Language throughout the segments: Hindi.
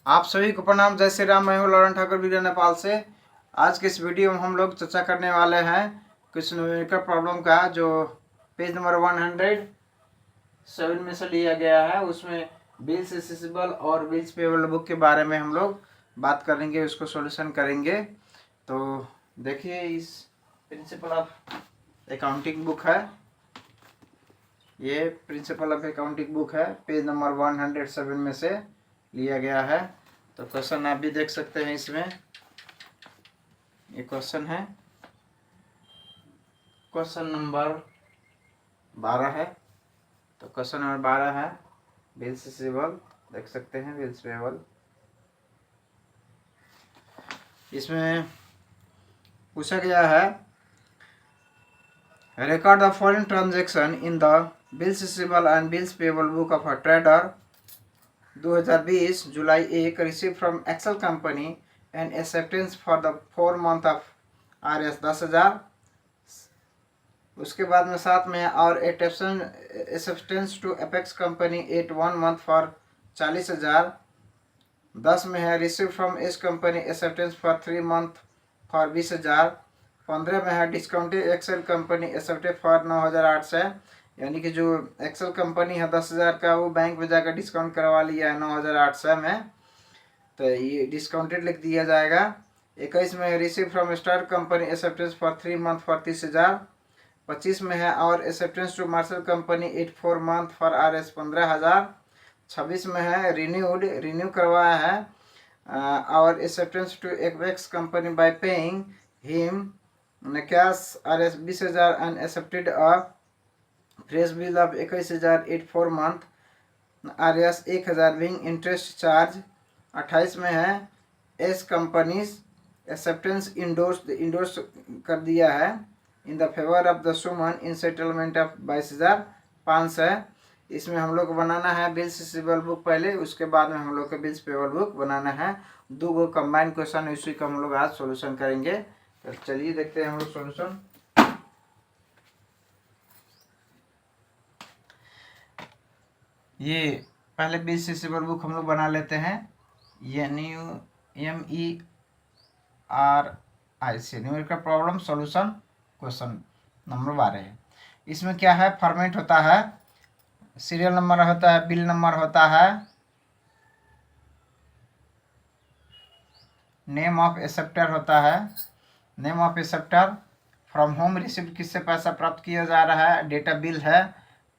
आप सभी को प्रणाम। जय श्री राम। मैं हूँ लॉरेंस ठाकुर वीडियो नेपाल से। आज के इस वीडियो में हम लोग चर्चा करने वाले हैं कुछ न्यूमेरिकल प्रॉब्लम का, जो पेज नंबर 107 में से लिया गया है। उसमें बिल्स रिसीवेबल और बिल्स पेएबल बुक के बारे में हम लोग बात करेंगे, उसको सॉल्यूशन करेंगे। तो देखिए, इस प्रिंसिपल ऑफ अकाउंटिंग बुक है, ये प्रिंसिपल ऑफ अकाउंटिंग बुक है, पेज नंबर 107 में से लिया गया है। तो क्वेश्चन आप भी देख सकते हैं इसमें। ये क्वेश्चन है, क्वेश्चन नंबर 12 है। तो क्वेश्चन नंबर 12 है बिल्स रिसीवेबल, देख सकते हैं बिल्स पेएबल। इसमें पूछा गया है, record the following transaction in the bills receivable and bills payable book of a trader 2020 July 1 receive from Excel company and acceptance for the 4 month of RS 10,000। उसके बाद में साथ में और acceptance to Apex company 8 1 month for 40,000। 10 में है receive from S company acceptance for 3 month for 20,000। 15 में है discounted Excel company accepted for 9,800। यानी कि जो एक्सेल कंपनी है 10,000 का, वो बैंक में जाकर डिस्काउंट करवा लिया है 9,800 में, तो ये डिस्काउंटेड लिख दिया जाएगा। 21 में receive from Star company acceptance for 3 month for 30,000। 25 में है और acceptance to Marshal company 8 4 month for RS 15,000। 26 में है रिन्यू करवाया है और acceptance to Apex company by paying him cash RS 20,000 and accepted a fresh bill of 21,000 8 4 month RS 1,000 being interest charge. 28 में है एस कंपनीज एक्सेप्टेंस इंडोर्स कर दिया है in the favour of the Suman in settlement of 22,500 है। इसमें हम लोग को बनाना है बिल्स रिसीवेबल बुक पहले, उसके बाद में हम लोग को बिल्स पेएबल बुक बनाना है। दो गो कंबाइंड क्वेश्चन, इसी का हम लोग आज सॉल्यूशन करेंगे। तो चलिए देखते हैं हम लोग सॉल्यूशन। ये पहले बिल्स रिसीवेबल बुक हम लोग बना लेते हैं। NUMERIC numerical problem solution question number 12 है। इसमें क्या है, फॉर्मेट होता है, सीरियल नंबर होता है, बिल नंबर होता है, नेम ऑफ एक्सेप्टर होता है, name of acceptor, from home receipt किससे पैसा प्राप्त किया जा रहा है, डेट ऑफ बिल है,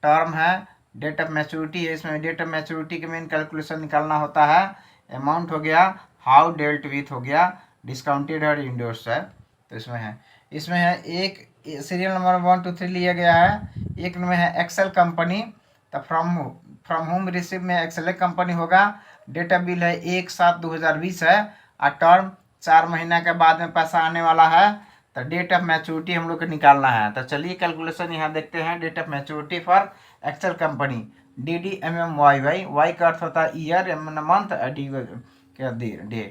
टर्म है, डेट ऑफ मैच्योरिटी है। इसमें डेट ऑफ मैच्योरिटी के मेन कैलकुलेशन निकालना होता है। अमाउंट हो गया, हाउ डेल्ट विथ हो गया, डिस्काउंटेड और इंडोर्स है। तो इसमें है एक सीरियल नंबर 1 2 3 लिया गया है। एक में है एक्सेल कंपनी, तो फ्रॉम होम रिसिव में एक्सेल कंपनी होगा। डेट ऑफ बिल है 1/7/2020 है और टर्म 4 महीना के बाद में पैसा आने वाला है। तो डेट ऑफ मैच्योरिटी हम लोग को निकालना है। तो चलिए कैलकुलेशन यहाँ देखते हैं। Date of maturity for Excel company DDMMY, Y का अर्थ होता है ईयर, एम मंथ, डी का डे।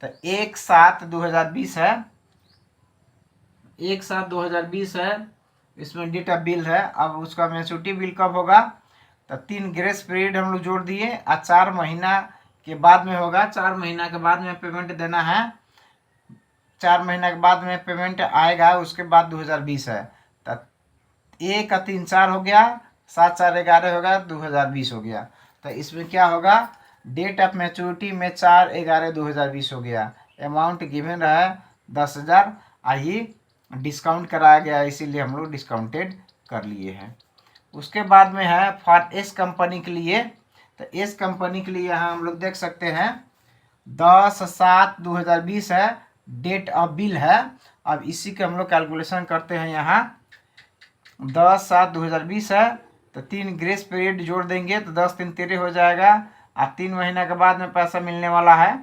तो 1/7/2020 है, 1/7/2020 है। इसमें डेट ऑफ बिल है। अब उसका मैच्योरिटी बिल कब होगा, तो 3 ग्रेस पीरियड हम लोग जोड़ दिए और 4 महीना के बाद में होगा। 4 महीना के बाद में पेमेंट देना है। 4 महीना के बाद में पेमेंट आएगा, उसके बाद 2020 है। तो 1 का 3 4 हो गया, 7 4 11 होगा, 2020 हो गया। तो इसमें क्या होगा, डेट ऑफ मैच्योरिटी में 4/11/2020 हो गया। अमाउंट गिवन रहा 10,000, आइए डिस्काउंट कराया गया, इसीलिए हम लोग डिस्काउंटेड कर लिए हैं। उसके बाद में है फॉर एस कंपनी के लिए। तो एस कंपनी के लिए यहाँ हम लोग देख सकते हैं 10/7/2020 है, डेट ऑफ बिल है। अब इसी के हम लोग कैलकुलेशन करते हैं। यहाँ 10/7/2020 है, तो 3 ग्रेस पीरियड जोड़ देंगे तो 10 3 13 हो जाएगा और 3 महीना के बाद में पैसा मिलने वाला है।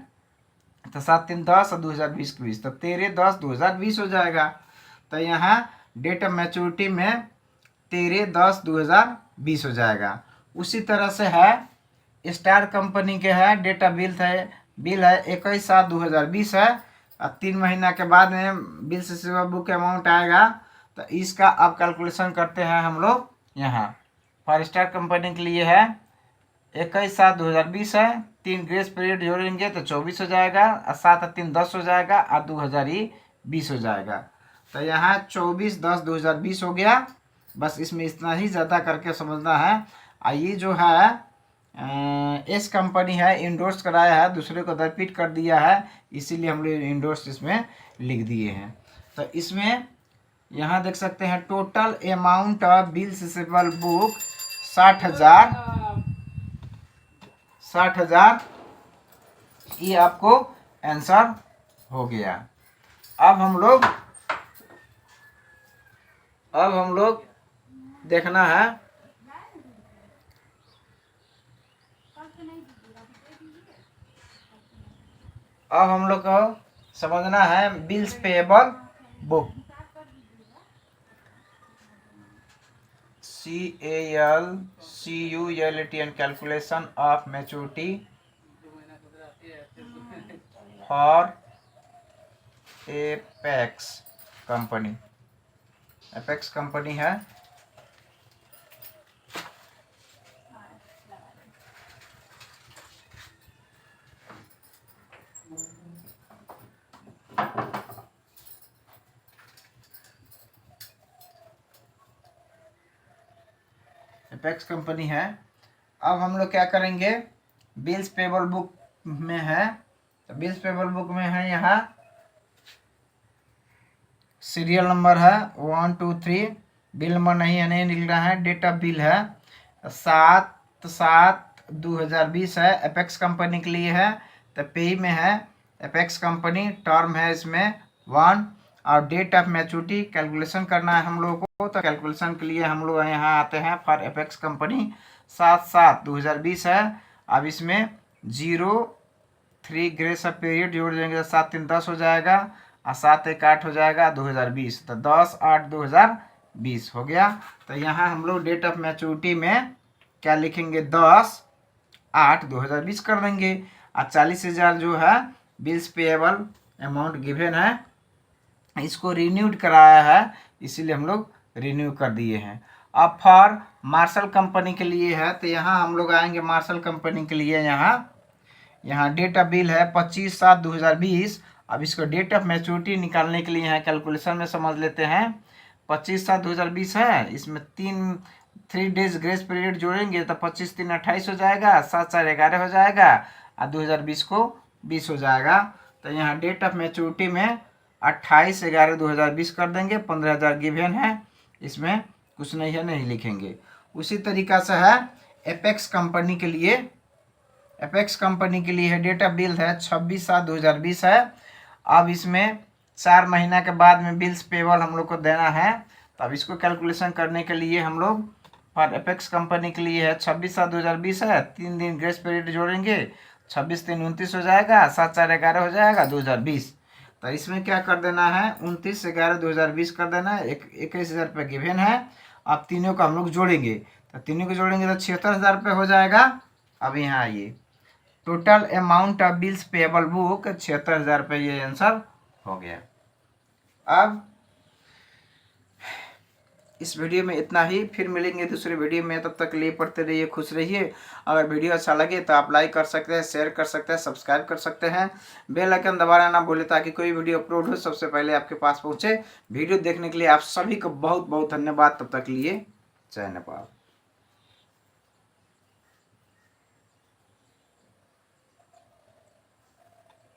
तो 7 3 10 और 2020 के 20, तो 13/10/2020 हो जाएगा। तो यहाँ डेट ऑफ मैच्योरिटी में 13/10/2020 हो जाएगा। उसी तरह से है स्टार कंपनी के है, डेट ऑफ बिल है 21/7/2020 है और 3 महीना के बाद में बिल से सेवा बुक अमाउंट आएगा। तो इसका अब कैलकुलेशन करते हैं हम लोग। यहाँ फॉर स्टार कंपनी के लिए है 21/7/2020 है, 3 ग्रेस पीरियड जोड़ेंगे तो 24 हो जाएगा, और 7 और 3 10 हो जाएगा, और 2020 हो जाएगा। तो यहाँ 24/10/2020 हो गया। बस इसमें इतना ही ज़्यादा करके समझना है। ये जो है एस कंपनी है, इंडोर्स कराया है, दूसरे को रिपीट कर दिया है, इसीलिए हम लोग इंडोर्स इसमें लिख दिए हैं। तो इसमें यहाँ देख सकते हैं total amount of bills receivable book 60,000 ये आपको आंसर हो गया। अब हम लोग देखना है, अब हम लोग को समझना है bills payable book. CALCULT and calculation of maturity for apex company. Apex company है, एपेक्स कंपनी है। अब हम लोग क्या करेंगे, बिल्स पेबल बुक में है, तो बिल्स पेबल बुक में है यहाँ सीरियल नंबर है 1 2 3, बिल नंबर नहीं है, नहीं लिख रहा है, डेट ऑफ बिल है 7/7/2020 है, एपेक्स कंपनी के लिए है। तो पे में है एपेक्स कंपनी, टर्म है इसमें 1, और डेट ऑफ मैच्योरिटी कैलकुलेशन करना है हम लोगों को। तो कैलकुलेशन के लिए हम लोग यहाँ आते हैं फॉर एपेक्स कंपनी 7/7/2020 है। अब इसमें 0 3 ग्रेस ऑफ पीरियड जोड़ देंगे तो 7 3 10 हो जाएगा, और 7 1 8 हो जाएगा 2020, तो 10/8/2020 हो गया। तो यहाँ हम लोग डेट ऑफ मैच्योरिटी में क्या लिखेंगे, 10/8/2020 कर देंगे। और 40,000 जो है बिल्स पेएबल अमाउंट गिवन है, इसको रिन्यूड कराया है, इसीलिए हम लोग रिन्यू कर दिए हैं। अब फॉर मार्शल कंपनी के लिए है, तो यहाँ हम लोग आएंगे मार्शल कंपनी के लिए। यहाँ डेट ऑफ बिल है 25/7/2020। अब इसको डेट ऑफ मैच्योरिटी निकालने के लिए यहाँ कैलकुलेशन में समझ लेते हैं। 25/7/2020 है, इसमें 3 डेज ग्रेस पीरियड जोड़ेंगे तो 25 3 28 हो जाएगा, 7 4 11 हो जाएगा, और 2020 को 20 हो जाएगा। तो यहाँ डेट ऑफ मैच्योरिटी में 28/11/2020 कर देंगे। 15,000 गिवन है, इसमें कुछ नहीं है, नहीं लिखेंगे। उसी तरीका से है एपेक्स कंपनी के लिए। एपेक्स कंपनी के लिए है डेट ऑफ बिल है 26/7/2020 है। अब इसमें 4 महीना के बाद में बिल्स पेबल हम लोग को देना है। तो अब इसको कैलकुलेशन करने के लिए हम लोग फॉर एपेक्स कंपनी के लिए है 26/7/2020 है, 3 दिन ग्रेस पीरियड जोड़ेंगे, 26 3 29 हो जाएगा, 7 4 11 हो जाएगा 2020। तो इसमें क्या कर देना है, 29/11/2020 कर देना है। 21,000 रुपये गिवन है। अब तीनों को हम लोग जोड़ेंगे, तो तीनों को जोड़ेंगे तो 76,000 रुपये हो जाएगा। अब यहाँ आइए, total amount of bills payable book 76,000 रुपये, ये आंसर हो गया। अब इस वीडियो में इतना ही, फिर मिलेंगे दूसरे वीडियो में, तब तक के लिए पढ़ते रहिए, खुश रहिए। अगर वीडियो अच्छा लगे तो आप लाइक कर सकते हैं, शेयर कर सकते हैं, सब्सक्राइब कर सकते हैं, बेल आइकन दबाना ना भूलें ताकि कोई वीडियो अपलोड हो सबसे पहले आपके पास पहुंचे। वीडियो देखने के लिए आप सभी को बहुत बहुत धन्यवाद। तब तक के लिए जय नेपाल।